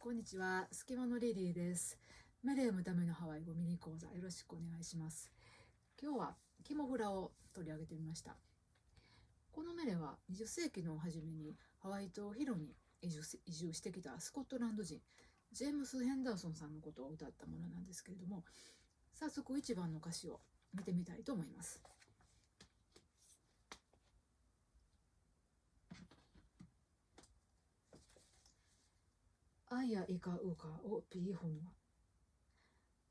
こんにちは、スキマのリリーです。メレームためのハワイ語ミニ講座よろしくお願いします。今日はキモフラを取り上げてみました。このメレは20世紀の初めにハワイ島ヒロに移住してきたスコットランド人ジェームス・ヘンダーソンさんのことを歌ったものなんですけれども、早速1番の歌詞を見てみたいと思います。アイヤイカウカをピーホノア。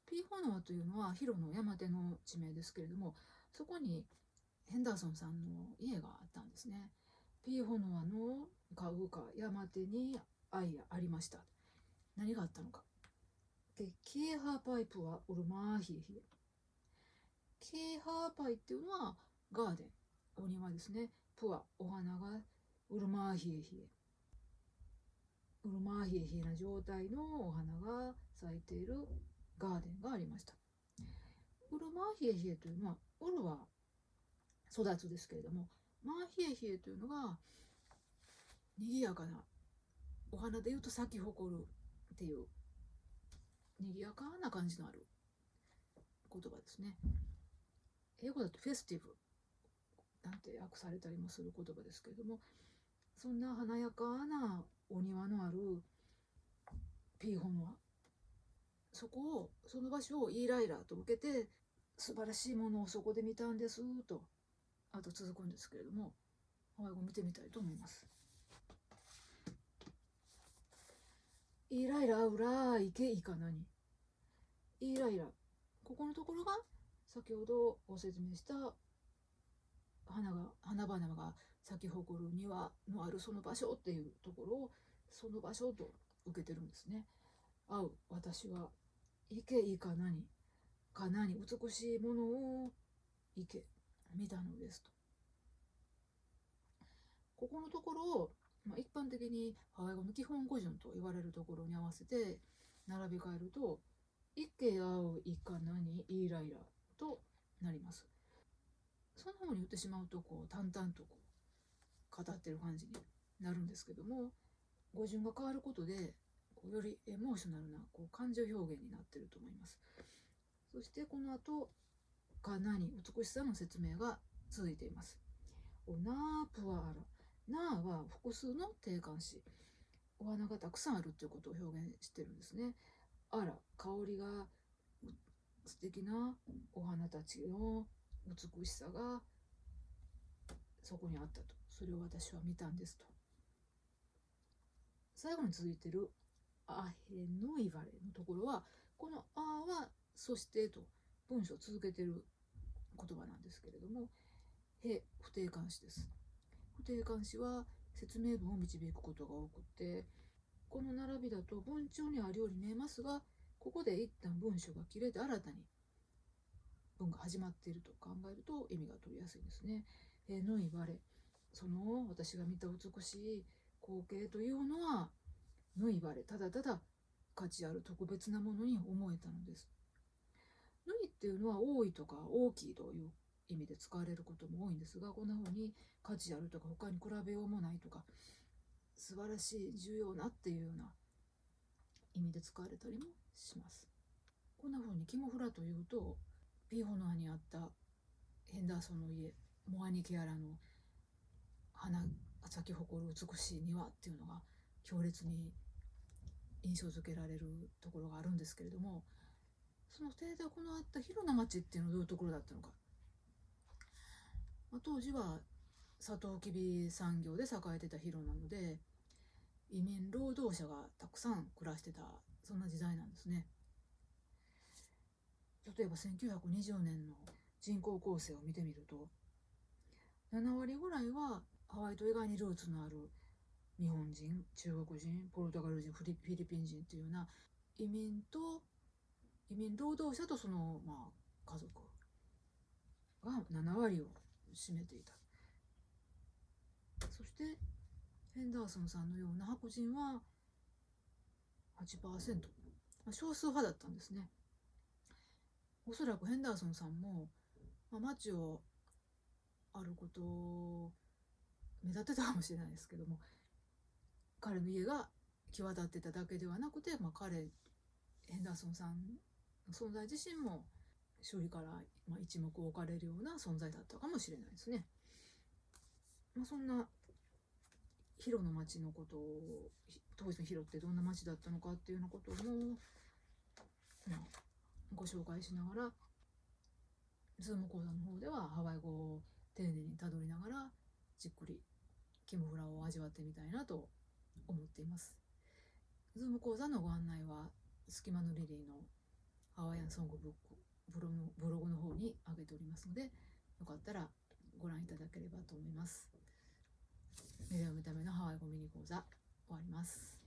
ピーホノアというのはヒロの山手の地名ですけれども、そこにヘンダーソンさんの家があったんですね。ピーホノアのカウカ山手に愛がありました。何があったのか。キーハーパイプはウルマーヒエヒエ。キーハーパイっていうのはガーデン、お庭ですね。プはお花がウルマーヒエヒエ。ウルマーヒエヒエな状態のお花が咲いているガーデンがありました。ウルマーヒエヒエというのは、ウルは育つですけれども、マーヒエヒエというのが賑やかな、お花でいうと咲き誇るっていう賑やかな感じのある言葉ですね。英語だとフェスティブなんて訳されたりもする言葉ですけれども、そんな華やかなお庭のあるピーホンは、その場所をイーライラと受けて、素晴らしいものをそこで見たんですと、あと続くんですけれども、ハワイ語見てみたいと思います。イーライラウライケイカナニ。イーライラ、ここのところが先ほどご説明した花々が咲き誇る庭のあるその場所っていうところをその場所と受けてるんですね。会う私は池いかなに美しいものを池見たのですと。ここのところを、一般的にハワイ語の基本語順と言われるところに合わせて並び替えると池合ういかなにイーライラとなります。そんな風に言ってしまうと淡々と語ってる感じになるんですけども、語順が変わることでよりエモーショナルな感情表現になってると思います。そしてこの後かなに美しさの説明が続いています。ナープワーラ、ナーは複数の定冠詞、お花がたくさんあるということを表現してるんですね。あら、香りが素敵なお花たちの美しさがそこにあったと、それを私は見たんですと。最後に続いてるアヘのいわれのところは、このあはそしてと文章を続けてる言葉なんですけれども、へ不定冠詞です。不定冠詞は説明文を導くことが多くて、この並びだと文帳にあるように見えますが、ここで一旦文章が切れて新たに文が始まっていると考えると意味が取りやすいですね。のいわれ、その私が見た美しい光景というのはぬいばれ、ただただ価値ある特別なものに思えたのです。ぬいっていうのは多いとか大きいという意味で使われることも多いんですが、こんな風に価値あるとか他に比べようもないとか素晴らしい重要なっていうような意味で使われたりもします。こんな風にキモフラというと、ピーホノアにあったヘンダーソンの家、モアニケアラの花咲き誇る美しい庭っていうのが強烈に印象づけられるところがあるんですけれども、その邸宅のあった広名町っていうのはどういうところだったのか。当時はサトウキビ産業で栄えてた広なので、移民労働者がたくさん暮らしてた、そんな時代なんですね。例えば1920年の人口構成を見てみると、7割ぐらいはハワイと以外にルーツのある日本人、中国人、ポルトガル人、フィリピン人っていうような移民労働者とその、家族が7割を占めていた。そしてヘンダーソンさんのような白人は 8%、少数派だったんですね。おそらくヘンダーソンさんも、街を歩くことを目立ってたかもしれないですけども、彼の家が際立ってただけではなくて、ヘンダーソンさんの存在自身も周囲から、一目置かれるような存在だったかもしれないですね。そんなヒロの町のことを、当時のヒロってどんな町だったのかっていうようなことも、ご紹介しながら、ズーム講座の方ではハワイ語を丁寧にたどりながらじっくりキムフラを味わってみたいなと思っています。ズーム講座のご案内は隙間のリリーのハワイアンソングブックブログの方に上げておりますので、よかったらご覧いただければと思います。ミレオ見た目のハワイ語ミニ講座終わります。